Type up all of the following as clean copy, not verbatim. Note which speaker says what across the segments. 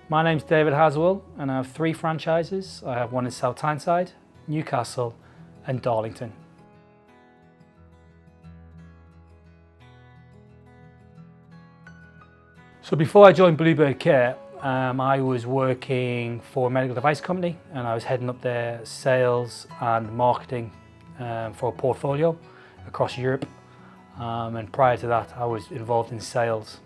Speaker 1: My name's David Haswell and I have 3 franchises. I have one in South Tyneside, Newcastle and Darlington. So before I joined Bluebird Care, I was working for a medical device company and I was heading up their sales and marketing for a portfolio across Europe. And prior to that, I was involved in sales.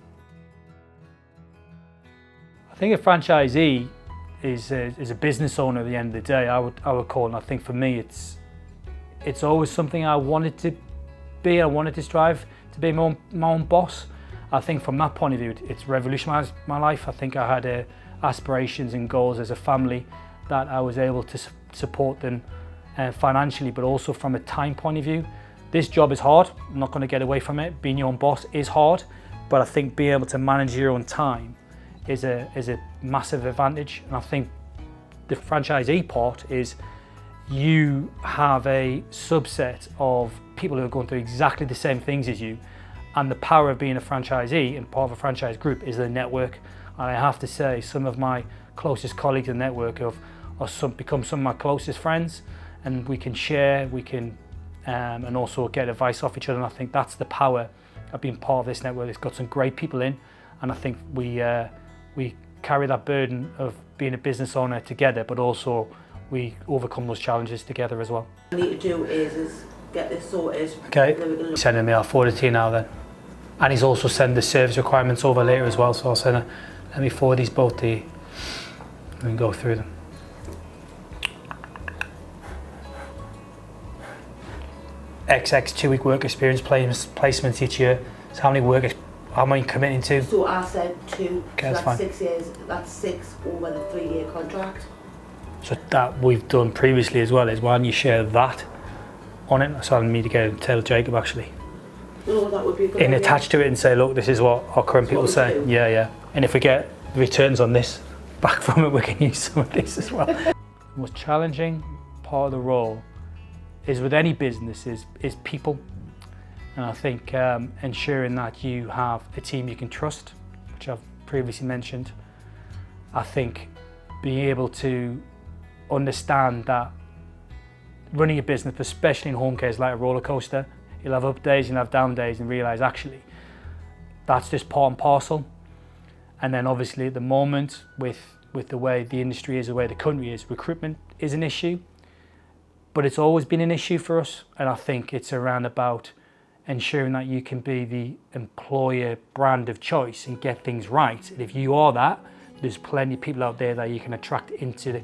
Speaker 1: I think a franchisee is a business owner at the end of the day. I would call it. And I think for me, it's always something I wanted to be. I wanted to strive to be my own boss. I think from that point of view, it's revolutionised my life. I think I had aspirations and goals as a family that I was able to support them financially, but also from a time point of view. This job is hard. I'm not going to get away from it. Being your own boss is hard, but I think being able to manage your own time is a massive advantage. And I think the franchisee part is you have a subset of people who are going through exactly the same things as you. And the power of being a franchisee and part of a franchise group is the network. And I have to say, some of my closest colleagues in the network have become some of my closest friends, and we can share, and also get advice off each other. And I think that's the power of being part of this network. It's got some great people in, and I think we carry that burden of being a business owner together, but also we overcome those challenges together as well.
Speaker 2: What we need to do is get this sorted.
Speaker 1: Okay, sending me, I'll forward it to you now then. And he's also sent the service requirements over later as well, so I'll send it. Let me forward these both to you and go through them. XX 2-week work experience placements each year. So how many committing to?
Speaker 2: So I said 2,
Speaker 1: okay,
Speaker 2: so that's
Speaker 1: fine.
Speaker 2: 6 years, that's 6 over the 3-year contract.
Speaker 1: So that we've done previously as well is why don't you share that on it? So I need to go tell Jacob actually.
Speaker 2: No, that would be a good
Speaker 1: And
Speaker 2: idea.
Speaker 1: attach to it and say, look, this is what our current people say.
Speaker 2: Do.
Speaker 1: Yeah. And if we get returns on this back from it, we can use some of this as well. The most challenging part of the role is with any business is people. And I think ensuring that you have a team you can trust, which I've previously mentioned. I think being able to understand that running a business, especially in home care, is like a roller coaster. You'll have up days, you'll have down days, and realise actually that's just part and parcel. And then obviously at the moment, with the way the industry is, the way the country is, recruitment is an issue, but it's always been an issue for us. And I think it's around about ensuring that you can be the employer brand of choice and get things right. And if you are that, there's plenty of people out there that you can attract into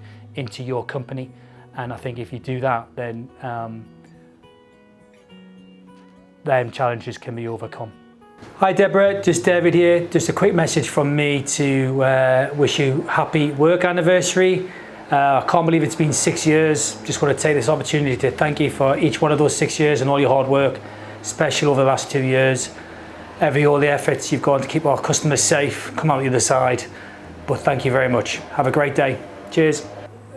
Speaker 1: your company. And I think if you do that, then them challenges can be overcome. Hi Deborah, just David here. Just a quick message from me to wish you happy work anniversary. I can't believe it's been 6 years. Just want to take this opportunity to thank you for each one of those 6 years and all your hard work, especially over the last 2 years. All the efforts you've gone to keep our customers safe, come out the other side. But thank you very much. Have a great day. Cheers.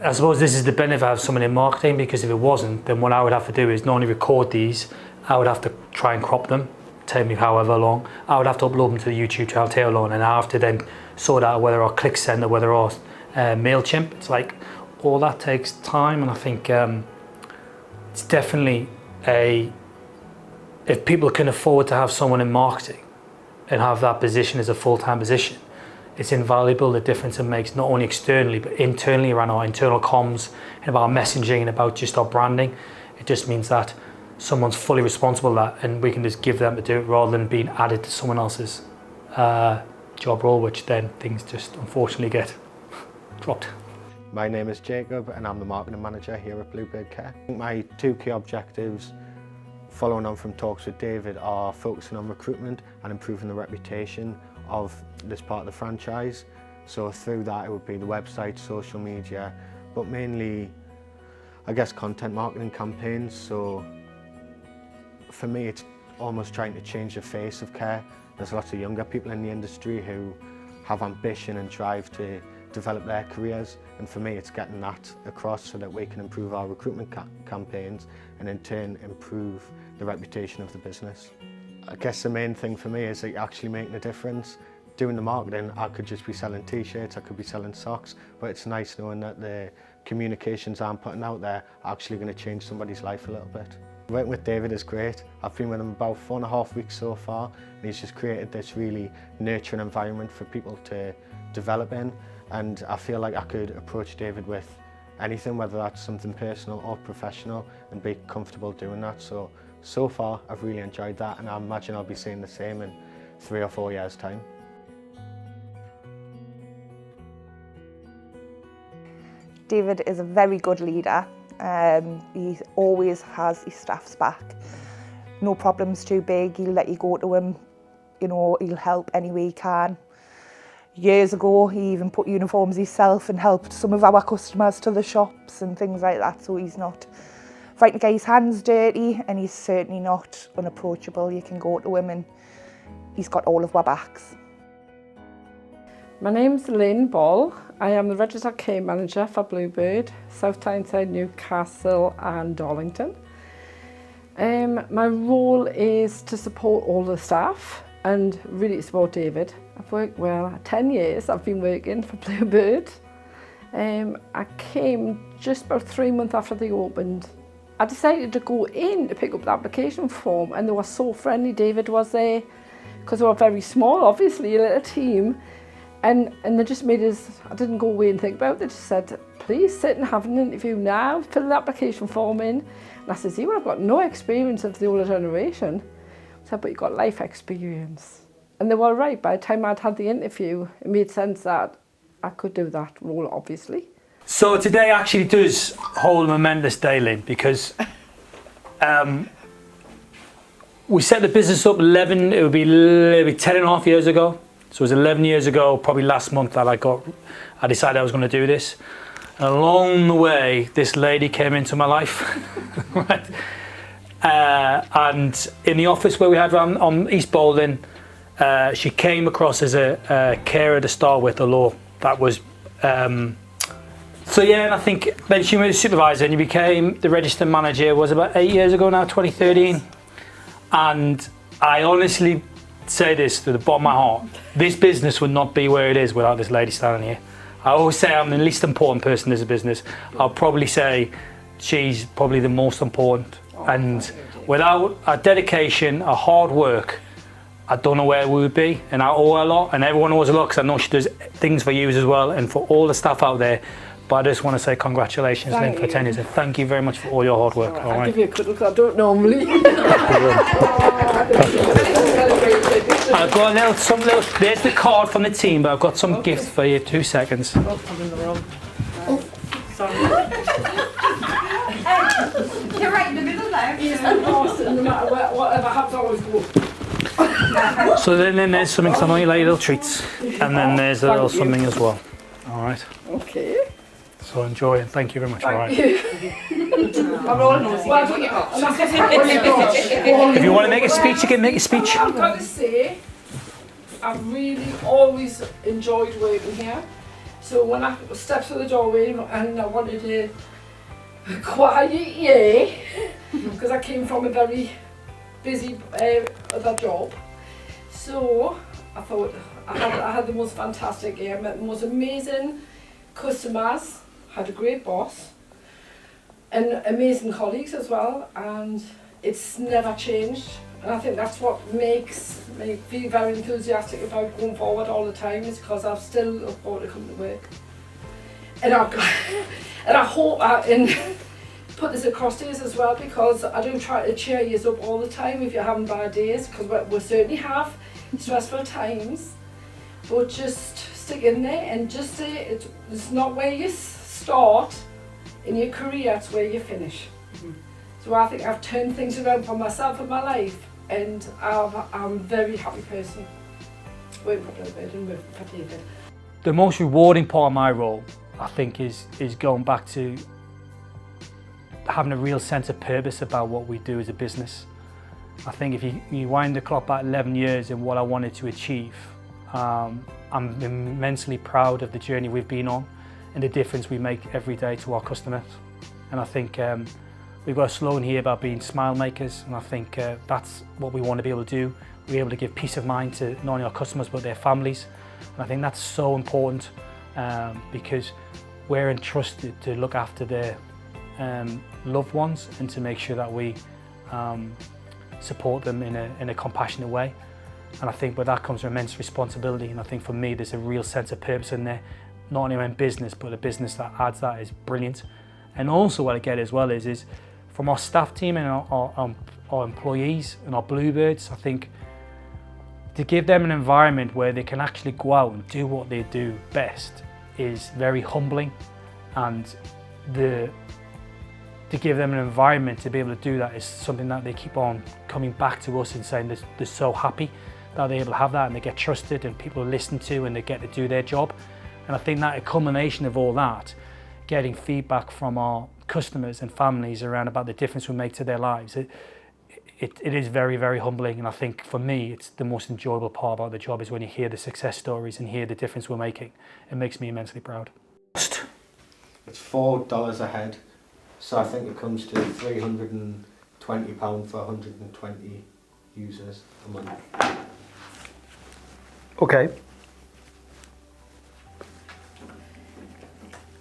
Speaker 1: I suppose this is the benefit of someone in marketing, because if it wasn't, then what I would have to do is not only record these, I would have to try and crop them, take me however long. I would have to upload them to the YouTube channel, take how long, and I have to then sort out whether our ClickSend or whether our MailChimp. It's like all that takes time, and I think it's definitely if people can afford to have someone in marketing and have that position as a full-time position, it's invaluable the difference it makes, not only externally but internally around our internal comms and about our messaging and about just our branding. It just means that someone's fully responsible for that, and we can just give them to do it rather than being added to someone else's job role, which then things just unfortunately get dropped.
Speaker 3: My name is Jacob and I'm the marketing manager here at Bluebird Care. My 2 key objectives, following on from talks with David, are focusing on recruitment and improving the reputation of this part of the franchise. So through that it would be the website, social media, but mainly I guess content marketing campaigns. So for me it's almost trying to change the face of care. There's lots of younger people in the industry who have ambition and drive to develop their careers, and for me it's getting that across so that we can improve our recruitment campaigns and in turn improve the reputation of the business. I guess the main thing for me is actually making a difference. doing the marketing, I could just be selling t-shirts, I could be selling socks, but it's nice knowing that the communications I'm putting out there are actually going to change somebody's life a little bit. Working with David is great. I've been with him about 4.5 weeks so far, and he's just created this really nurturing environment for people to develop in, and I feel like I could approach David with anything, whether that's something personal or professional, and be comfortable doing that. So far I've really enjoyed that, and I imagine I'll be saying the same in 3 or 4 years' time.
Speaker 4: David is a very good leader. He always has his staff's back. No problem's too big, he'll let you go to him. You know, he'll help any way he can. Years ago, he even put uniforms himself and helped some of our customers to the shops and things like that, so he's not frightened to get his hands dirty, and he's certainly not unapproachable. You can go to him and he's got all of our backs.
Speaker 5: My name's Lynn Ball. I am the Registered Care Manager for Bluebird, South Tyneside, Newcastle and Darlington. My role is to support all the staff and really support David. I've worked, 10 years I've been working for Bluebird. I came just about 3 months after they opened. I decided to go in to pick up the application form, and they were so friendly. David was there, because they were very small, obviously, a little team. And they just made us, I didn't go away and think about it, they just said, please sit and have an interview now, fill the application form in. And I said, see, well, I've got no experience of the older generation. I said, but you've got life experience. And they were right, by the time I'd had the interview, it made sense that I could do that role, obviously.
Speaker 1: So today actually does hold a momentous day, Lynn, because we set the business up it would be 10.5 years ago. So it was 11 years ago, probably last month, that I decided I was going to do this. And along the way, this lady came into my life. Right? And in the office where we had on East Bowling, she came across as a carer to start with, although that was... so yeah, and I think then she was a supervisor and you became the registered manager. It was about 8 years ago now, 2013. And I honestly say this to the bottom of my heart, this business would not be where it is without this lady standing here. I always say I'm the least important person in this business. I'll probably say she's probably the most important. And without her dedication, her hard work, I don't know where we would be. And I owe her a lot, and everyone owes a lot, because I know she does things for you as well and for all the staff out there. But I just want to say congratulations, Lynn, for 10 years, and thank you very much for all your hard work.
Speaker 5: All right. I'll give you a cuddle, because I don't normally.
Speaker 1: I've got there's the card from the team, but I've got some gifts for you. 2 seconds.
Speaker 5: Oh, I'm in the wrong. Sorry.
Speaker 6: You're right in the middle there.
Speaker 5: He's the boss, and no matter whatever happens, I always go.
Speaker 1: So then there's something, some little treats, and then there's a little something as well. All right.
Speaker 5: Okay.
Speaker 1: So enjoy, and thank you very much. All right.
Speaker 5: I'm all nosy.
Speaker 1: If you want to make a speech, you can make a speech.
Speaker 5: I've got to say, I've really always enjoyed working here. So when I stepped through the doorway and I wanted a quiet year, because I came from a very busy other job. So I thought I had the most fantastic year. I met the most amazing customers, had a great boss, and amazing colleagues as well, and it's never changed. And I think that's what makes me feel very enthusiastic about going forward all the time, is because I've still look forward to coming to work. And I hope I can put this across to you as well, because I do try to cheer you up all the time if you're having bad days, because we certainly have stressful times, but just stick in there and just say it's not where you start in your career, it's where you finish. Mm-hmm. So I think I've turned things around for myself in my life, and I'm a very happy person working for Bluebird and working for David.
Speaker 1: The most rewarding part of my role, I think, is going back to having a real sense of purpose about what we do as a business. I think if you wind the clock back 11 years and what I wanted to achieve, I'm immensely proud of the journey we've been on and the difference we make every day to our customers. And I think we've got a slogan here about being smile makers, and I think that's what we want to be able to do. We're able to give peace of mind to not only our customers but their families, and I think that's so important because we're entrusted to look after their loved ones and to make sure that we support them in a compassionate way. And I think with that comes immense responsibility, and I think for me there's a real sense of purpose in there, not only in business but a business that adds that is brilliant. And also what I get as well is from our staff team and our employees and our Bluebirds, I think to give them an environment where they can actually go out and do what they do best is very humbling, and to give them an environment to be able to do that is something that they keep on coming back to us and saying they're so happy that they're able to have that, and they get trusted and people listen to and they get to do their job. And I think that a combination of all that, getting feedback from our customers and families around about the difference we make to their lives, it is very, very humbling. And I think for me, it's the most enjoyable part about the job is when you hear the success stories and hear the difference we're making. It makes me immensely proud.
Speaker 3: It's $4 a head, so I think it comes to £320 for 120 users a month.
Speaker 1: Okay.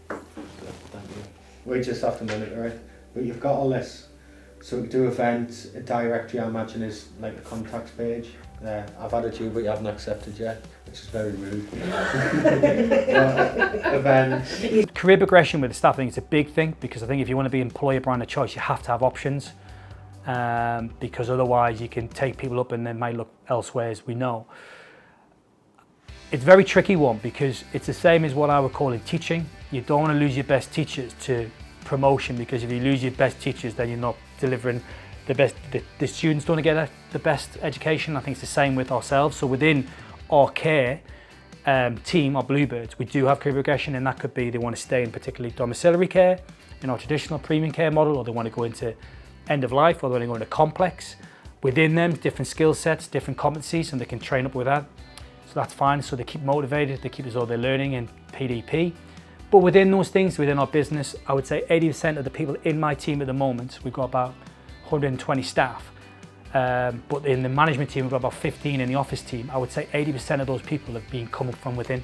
Speaker 3: Thank you. We just have to monitor it, but you've got all this. So we do events, a directory I imagine is like a contacts page. I've added you but you haven't accepted yet, which is very rude. Events.
Speaker 1: Career progression with the staff, I think it's a big thing, because I think if you want to be employer brand of choice, you have to have options, because otherwise you can take people up and they might look elsewhere, as we know. It's a very tricky one because it's the same as what I would call in teaching. You don't want to lose your best teachers to promotion, because if you lose your best teachers then you're not delivering the best, the students don't get the best education. I think it's the same with ourselves. So within our care team, our Bluebirds, we do have career progression, and that could be they want to stay in particularly domiciliary care in our traditional premium care model, or they want to go into end of life, or they want to go into complex. Within them, different skill sets, different competencies, and they can train up with that. So that's fine, so they keep motivated, they keep as though they're learning in PDP. But within those things, within our business, I would say 80% of the people in my team at the moment, we've got about 120 staff, but in the management team, we've got about 15 in the office team. I would say 80% of those people have been coming from within.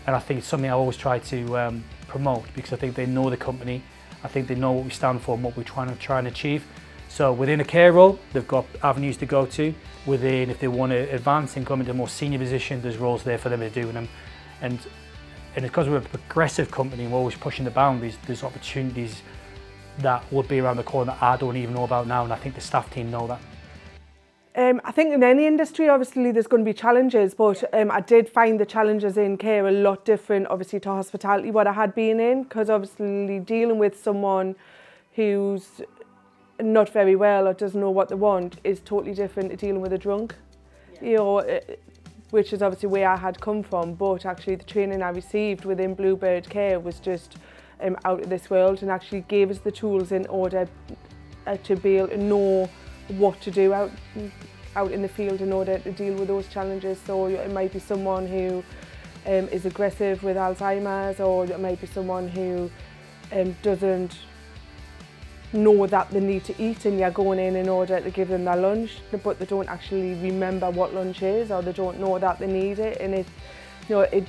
Speaker 1: And I think it's something I always try to promote, because I think they know the company, I think they know what we stand for and what we're trying to achieve. So within a care role, they've got avenues to go to. Within, if they want to advance and come into a more senior position, there's roles there for them to do. And because we're a progressive company and we're always pushing the boundaries, there's opportunities that would be around the corner that I don't even know about now, and I think the staff team know that.
Speaker 7: I think in any industry, obviously, there's going to be challenges, but I did find the challenges in care a lot different, obviously, to hospitality, what I had been in, because obviously dealing with someone who's not very well or doesn't know what they want is totally different to dealing with a drunk, you know, which is obviously where I had come from. But actually the training I received within Bluebird Care was just out of this world, and actually gave us the tools in order to be able to know what to do out in the field in order to deal with those challenges. So it might be someone who is aggressive with Alzheimer's, or it might be someone who doesn't know that they need to eat, and you're going in order to give them their lunch, but they don't actually remember what lunch is, or they don't know that they need it, and it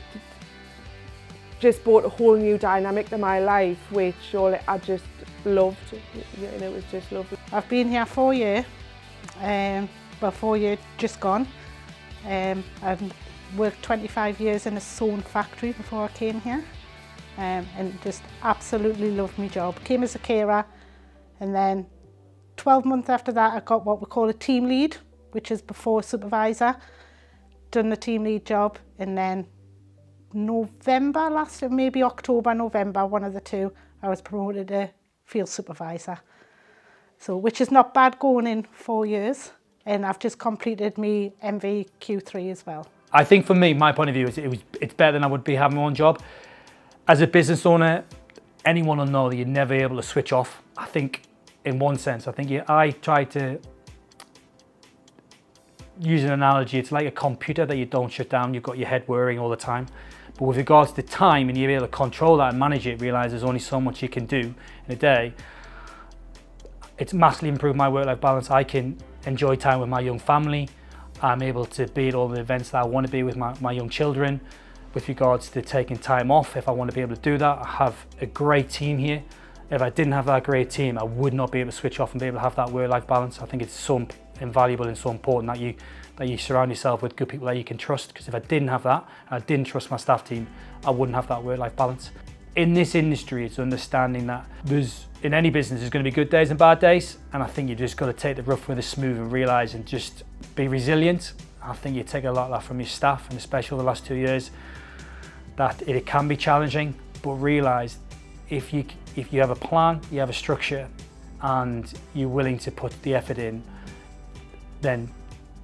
Speaker 7: just brought a whole new dynamic to my life, which I just loved, and it was just lovely.
Speaker 8: I've been here 4 years, well 4 years just gone. I've worked 25 years in a sewn factory before I came here, and just absolutely loved my job. Came as a carer, and then 12 months after that I got what we call a team lead, which is before supervisor. Done the team lead job, and then November last year, maybe October, November, one of the two, I was promoted to field supervisor. So, which is not bad going in 4 years, and I've just completed my MVQ3 as well. I
Speaker 1: think for me, my point of view is it's better than I would be having my own job. As a business owner, anyone will know that you're never able to switch off. I think in one sense, I try to use an analogy, it's like a computer that you don't shut down, you've got your head whirring all the time. But with regards to time, and you're able to control that and manage it, realise there's only so much you can do in a day. it's massively improved my work-life balance. I can enjoy time with my young family. I'm able to be at all the events that I want to be with my young children. With regards to taking time off, if I want to be able to do that, I have a great team here. If I didn't have that great team, I would not be able to switch off and be able to have that work-life balance. I think it's so invaluable and so important that you surround yourself with good people that you can trust, because if I didn't have that, and I didn't trust my staff team, I wouldn't have that work-life balance. In this industry, it's understanding that in any business, there's going to be good days and bad days, and I think you just got to take the rough with the smooth and realise and just be resilient. I think you take a lot of that from your staff, and especially over the last 2 years, that it can be challenging, but realise if you have a plan, you have a structure, and you're willing to put the effort in, then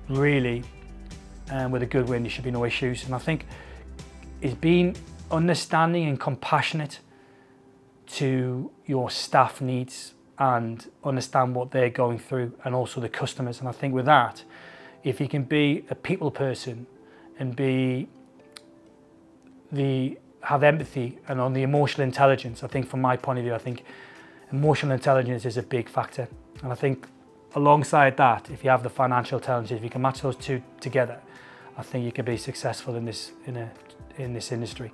Speaker 1: really, with a good win, there should be no issues. And I think it's being understanding and compassionate to your staff needs and understand what they're going through, and also the customers. And I think with that, if you can be a people person and have empathy and on the emotional intelligence, I think from my point of view, I think emotional intelligence is a big factor. And I think alongside that, if you have the financial intelligence, if you can match those two together, I think you can be successful in this industry.